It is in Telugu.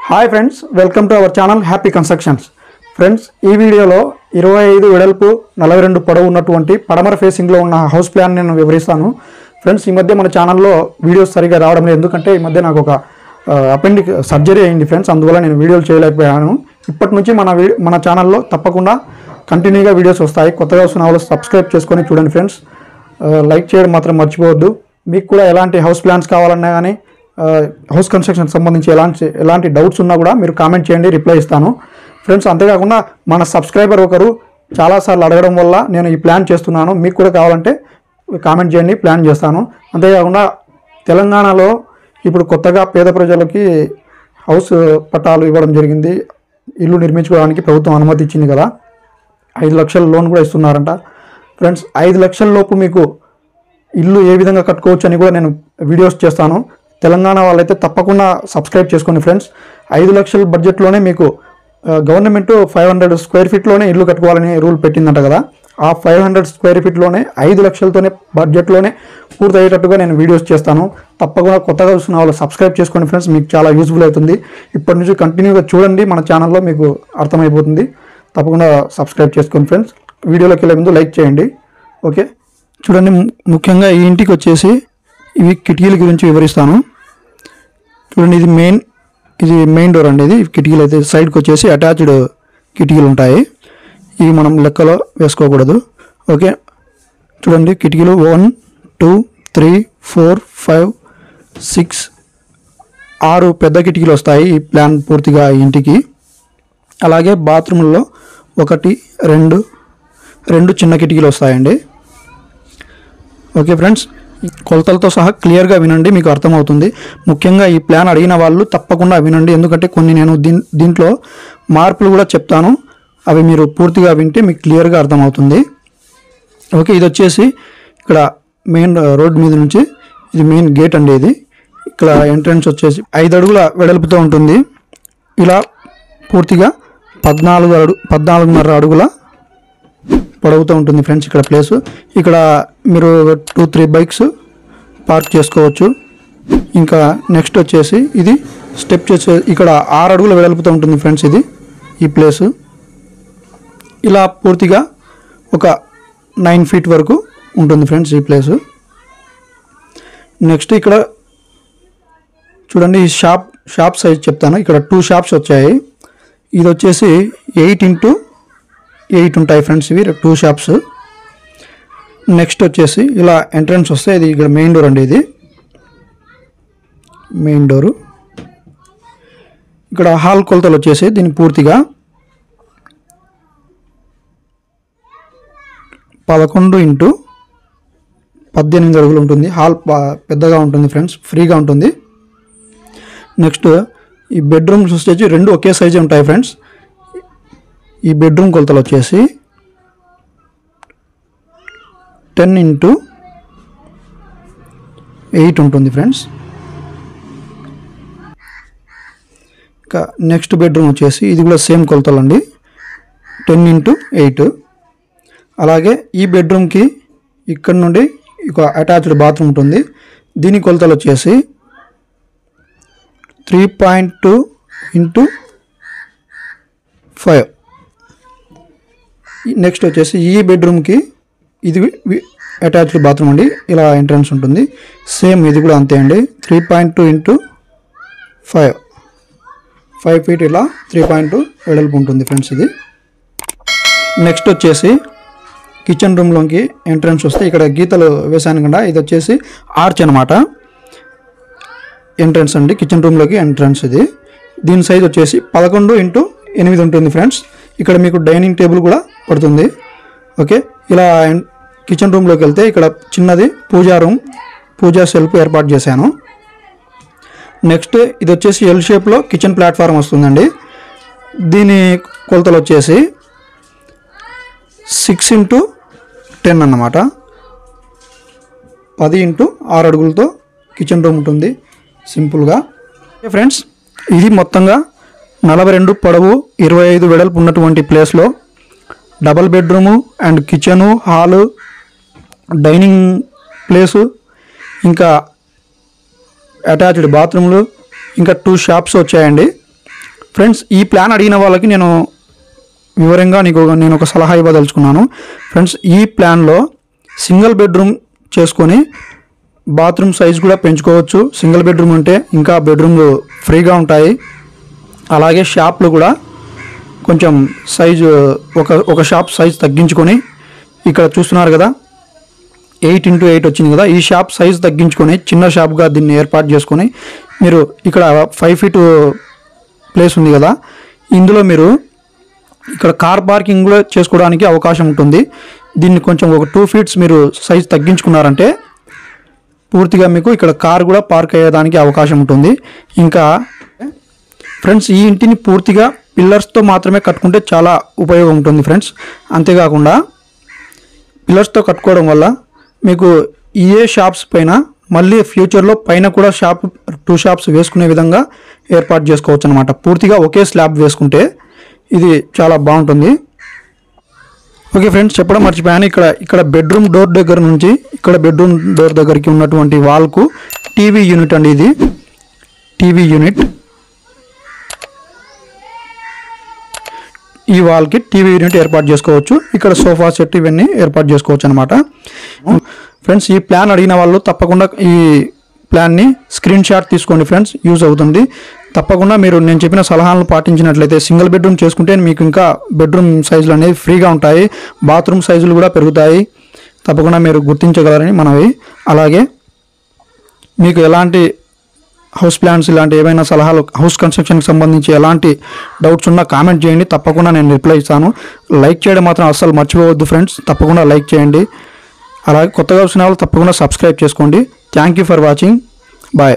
Hi friends, welcome to our channel happy constructions. Friends, ఈ వీడియోలో 25 వెడల్పు 42 పొడవు ఉన్నటువంటి పడమర ఫేసింగ్లో ఉన్న హౌస్ ప్లాన్ నేను వివరిస్తాను. ఫ్రెండ్స్, ఈ మధ్య మన ఛానల్లో వీడియోస్ సరిగా రావడం లేదు, ఎందుకంటే ఈ మధ్య నాకు ఒక అపెండిక్ సర్జరీ అయింది ఫ్రెండ్స్. అందువల్ల నేను వీడియోలు చేయలేకపోయాను. ఇప్పటి నుంచి మన ఛానల్లో తప్పకుండా కంటిన్యూగా వీడియోస్ వస్తాయి. కొత్తగా వస్తున్న వాళ్ళు సబ్స్క్రైబ్ చేసుకొని చూడండి ఫ్రెండ్స్. లైక్ చేయడం మాత్రం మర్చిపోవద్దు. మీకు కూడా ఎలాంటి హౌస్ ప్లాన్స్ కావాలన్నా కానీ హౌస్ కన్స్ట్రక్షన్ సంబంధించి ఎలాంటి డౌట్స్ ఉన్నా కూడా మీరు కామెంట్ చేయండి, రిప్లై ఇస్తాను ఫ్రెండ్స్. అంతేకాకుండా మన సబ్స్క్రైబర్ ఒకరు చాలాసార్లు అడగడం వల్ల నేను ఈ ప్లాన్ చేస్తున్నాను. మీకు కూడా కావాలంటే కామెంట్ చేయండి, ప్లాన్ చేస్తాను. అంతేకాకుండా తెలంగాణలో ఇప్పుడు కొత్తగా పేద ప్రజలకి హౌస్ పట్టాలు ఇవ్వడం జరిగింది. ఇల్లు నిర్మించుకోవడానికి ప్రభుత్వం అనుమతి ఇచ్చింది కదా, 5 లక్షల లోన్ కూడా ఇస్తున్నారంట ఫ్రెండ్స్. 5 లక్షల లోపు మీకు ఇల్లు ఏ విధంగా కట్టుకోవచ్చు అని కూడా నేను వీడియోస్ చేస్తాను. తెలంగాణ వాళ్ళైతే తప్పకుండా సబ్స్క్రైబ్ చేసుకోండి ఫ్రెండ్స్. 5 లక్షల బడ్జెట్లోనే మీకు గవర్నమెంట్ 500 స్క్వేర్ ఫీట్లోనే ఇల్లు కట్టుకోవాలని రూల్ పెట్టిందంట కదా. ఆ 500 స్క్వేర్ ఫీట్లోనే 5 లక్షలతోనే బడ్జెట్లోనే పూర్తయ్యేటట్టుగా నేను వీడియోస్ చేస్తాను. తప్పకుండా కొత్తగా చూసిన వాళ్ళు సబ్స్క్రైబ్ చేసుకోండి ఫ్రెండ్స్, మీకు చాలా యూజ్ఫుల్ అవుతుంది. ఇప్పటి నుంచి కంటిన్యూగా చూడండి, మన ఛానల్లో మీకు అర్థమైపోతుంది. తప్పకుండా సబ్స్క్రైబ్ చేసుకోండి ఫ్రెండ్స్. వీడియోలోకి వెళ్ళే ముందు లైక్ చేయండి. ఓకే, చూడండి. ముఖ్యంగా ఈ ఇంటికి వచ్చేసి ఇవి కిటికీల గురించి వివరిస్తాను. చూడండి, ఇది మెయిన్ డోర్ అండి. ఇది కిటికీలు అయితే సైడ్కి వచ్చేసి అటాచ్డ్ కిటికీలు ఉంటాయి. ఇవి మనం లెక్కలో వేసుకోకూడదు. ఓకే, చూడండి, కిటికీలు 1 2 3 4 5 6 6 పెద్ద కిటికీలు వస్తాయి ఈ ప్లాన్ పూర్తిగా ఈ ఇంటికి. అలాగే బాత్రూంలో 1 2 చిన్న కిటికీలు వస్తాయండి. ఓకే ఫ్రెండ్స్, కొలతలతో సహా క్లియర్గా వినండి, మీకు అర్థమవుతుంది. ముఖ్యంగా ఈ ప్లాన్ అడిగిన వాళ్ళు తప్పకుండా వినండి, ఎందుకంటే కొన్ని నేను దీంట్లో మార్పులు కూడా చెప్తాను. అవి మీరు పూర్తిగా వింటే మీకు క్లియర్గా అర్థమవుతుంది. ఓకే, ఇది వచ్చేసి ఇక్కడ మెయిన్ రోడ్ మీద నుంచి ఇది మెయిన్ గేట్ అండి. ఇది ఇక్కడ ఎంట్రన్స్ వచ్చేసి 5 అడుగుల వెడల్పుతో ఉంటుంది. ఇలా పూర్తిగా 14.5 అడుగుల పొడవుతూ ఉంటుంది ఫ్రెండ్స్ ఇక్కడ ప్లేసు. ఇక్కడ మీరు 2-3 బైక్స్ పార్క్ చేసుకోవచ్చు. ఇంకా నెక్స్ట్ వచ్చేసి ఇది స్టెప్ చేసే ఇక్కడ 6 అడుగుల వెడల్పుతో ఉంటుంది ఫ్రెండ్స్ ఇది ఈ ప్లేసు. ఇలా పూర్తిగా ఒక 9 ఫీట్ వరకు ఉంటుంది ఫ్రెండ్స్ ఈ ప్లేసు. నెక్స్ట్ ఇక్కడ చూడండి, ఈ షాప్ సైజ్ చెప్తాను. ఇక్కడ 2 షాప్స్ వచ్చాయి. ఇది వచ్చేసి 8x8 ఉంటాయి ఫ్రెండ్స్, ఇవి 2 షాప్స్. నెక్స్ట్ వచ్చేసి ఇలా ఎంట్రన్స్ వస్తే ఇది ఇక్కడ మెయిన్ డోర్ అండి. ఇది మెయిన్ డోరు. ఇక్కడ హాల్ కొలతలు వచ్చేసి దీన్ని పూర్తిగా 11x18 అడుగులు ఉంటుంది. హాల్ పెద్దగా ఉంటుంది ఫ్రెండ్స్, ఫ్రీగా ఉంటుంది. నెక్స్ట్ ఈ బెడ్రూమ్స్ వచ్చేసి 2 ఒకే సైజు ఉంటాయి ఫ్రెండ్స్. ఈ బెడ్రూమ్ కొలతలు వచ్చేసి 10x8 ఉంటుంది ఫ్రెండ్స్. ఇంకా నెక్స్ట్ బెడ్రూమ్ వచ్చేసి ఇది కూడా సేమ్ కొలతలు అండి, 10x8. అలాగే ఈ బెడ్రూమ్కి ఇక్కడ నుండి ఒక అటాచ్డ్ బాత్రూమ్ ఉంటుంది. దీని కొలతలు వచ్చేసి 3.2x5. నెక్స్ట్ వచ్చేసి ఈ బెడ్రూమ్కి ఇది అటాచ్డ్ బాత్రూమ్ అండి. ఇలా ఎంట్రన్స్ ఉంటుంది. సేమ్ ఇది కూడా అంతే అండి, 3.2x5 5 ఫీట్ ఇలా 3.2 వెడల్పు ఉంటుంది ఫ్రెండ్స్ ఇది. నెక్స్ట్ వచ్చేసి కిచెన్ రూమ్లోకి ఎంట్రన్స్ వస్తే ఇక్కడ గీతలు వేసాను కదా, ఇది వచ్చేసి ఆర్చ్ అనమాట. ఎంట్రన్స్ అండి, కిచెన్ రూమ్లోకి ఎంట్రన్స్ ఇది. దీని సైజ్ వచ్చేసి 11x8 ఉంటుంది ఫ్రెండ్స్. ఇక్కడ మీకు డైనింగ్ టేబుల్ కూడా పడుతుంది. ఓకే, ఇలా కిచెన్ రూమ్లోకి వెళ్తే ఇక్కడ చిన్నది పూజా షెల్ఫ్ ఏర్పాటు చేశాను. నెక్స్ట్ ఇది వచ్చేసి ఎల్ షేప్లో కిచెన్ ప్లాట్ఫామ్ వస్తుందండి. దీని కొలతలు వచ్చేసి 6x10 అన్నమాట. 10x6 అడుగులతో కిచెన్ రూమ్ ఉంటుంది సింపుల్గా. ఫ్రెండ్స్, ఇది మొత్తంగా 42 పొడవు 25 వెడల్పు ఉన్నటువంటి ప్లేస్లో double bedroom and kitchen, hall, dining place, ఇంకా అటాచ్డ్ బాత్రూమ్లు, ఇంకా 2 షాప్స్ వచ్చాయండి. ఫ్రెండ్స్ ఈ ప్లాన్ అడిగిన వాళ్ళకి నేను వివరంగా నేను ఒక సలహా ఇవ్వదలుచుకున్నాను. ఫ్రెండ్స్ ఈ ప్లాన్లో సింగిల్ బెడ్రూమ్ చేసుకొని బాత్రూమ్ సైజ్ కూడా పెంచుకోవచ్చు. సింగిల్ బెడ్రూమ్ ఉంటే ఇంకా బెడ్రూమ్లు ఫ్రీగా ఉంటాయి. అలాగే షాప్లు కూడా కొంచెం సైజు ఒక షాప్ సైజ్ తగ్గించుకొని, ఇక్కడ చూస్తున్నారు కదా 8x8 వచ్చింది కదా, ఈ షాప్ సైజ్ తగ్గించుకొని చిన్న షాప్గా దీన్ని ఏర్పాటు చేసుకొని మీరు ఇక్కడ 5 feet ప్లేస్ ఉంది కదా, ఇందులో మీరు ఇక్కడ కార్ పార్కింగ్ కూడా చేసుకోవడానికి అవకాశం ఉంటుంది. దీన్ని కొంచెం ఒక 2 feet మీరు సైజ్ తగ్గించుకున్నారంటే పూర్తిగా మీకు ఇక్కడ కార్ కూడా పార్క్ అయ్యేదానికి అవకాశం ఉంటుంది. ఇంకా ఫ్రెండ్స్ ఈ ఇంటిని పూర్తిగా పిల్లర్స్తో మాత్రమే కట్టుకుంటే చాలా ఉపయోగం ఉంటుంది ఫ్రెండ్స్. అంతేకాకుండా పిల్లర్స్తో కట్టుకోవడం వల్ల మీకు ఏ షాప్స్ పైన మళ్ళీ ఫ్యూచర్లో పైన కూడా 2 shops వేసుకునే విధంగా ఏర్పాటు చేసుకోవచ్చు అనమాట. పూర్తిగా ఒకే స్లాబ్ వేసుకుంటే ఇది చాలా బాగుంటుంది. ఓకే ఫ్రెండ్స్, చెప్పడం మర్చిపోయాను. ఇక్కడ బెడ్రూమ్ డోర్ దగ్గర నుంచి ఇక్కడ బెడ్రూమ్ డోర్ దగ్గరికి ఉన్నటువంటి వాల్కు టీవీ యూనిట్ అండి. ఇది టీవీ యూనిట్. ఈ వాల్కి టీవీ యూనిట్ ఏర్పాటు చేసుకోవచ్చు. ఇక్కడ సోఫా సెట్ ఇవన్నీ ఏర్పాటు చేసుకోవచ్చు అనమాట. ఫ్రెండ్స్ ఈ ప్లాన్ అడిగిన వాళ్ళు తప్పకుండా ఈ ప్లాన్ని స్క్రీన్ షాట్ తీసుకోండి ఫ్రెండ్స్, యూజ్ అవుతుంది. తప్పకుండా మీరు నేను చెప్పిన సలహాలను పాటించినట్లయితే సింగిల్ బెడ్రూమ్ చేసుకుంటే మీకు ఇంకా బెడ్రూమ్ సైజులు అనేవి ఫ్రీగా ఉంటాయి. బాత్రూమ్ సైజులు కూడా పెరుగుతాయి. తప్పకుండా మీరు గుర్తించగలరని మనవి. అలాగే మీకు ఎలాంటి హౌస్ ప్లాన్స్ ఇలాంటి ఏమైనా సలహాలు హౌస్ కన్స్ట్రక్షన్కి సంబంధించి ఎలాంటి డౌట్స్ ఉన్నా కామెంట్ చేయండి. తప్పకుండా నేను రిప్లై ఇస్తాను. లైక్ చేయడం మాత్రం అస్సలు మర్చిపోవద్దు ఫ్రెండ్స్, తప్పకుండా లైక్ చేయండి. అలాగే కొత్తగా వచ్చిన వాళ్ళు తప్పకుండా సబ్స్క్రైబ్ చేసుకోండి. Thank you for watching. Bye.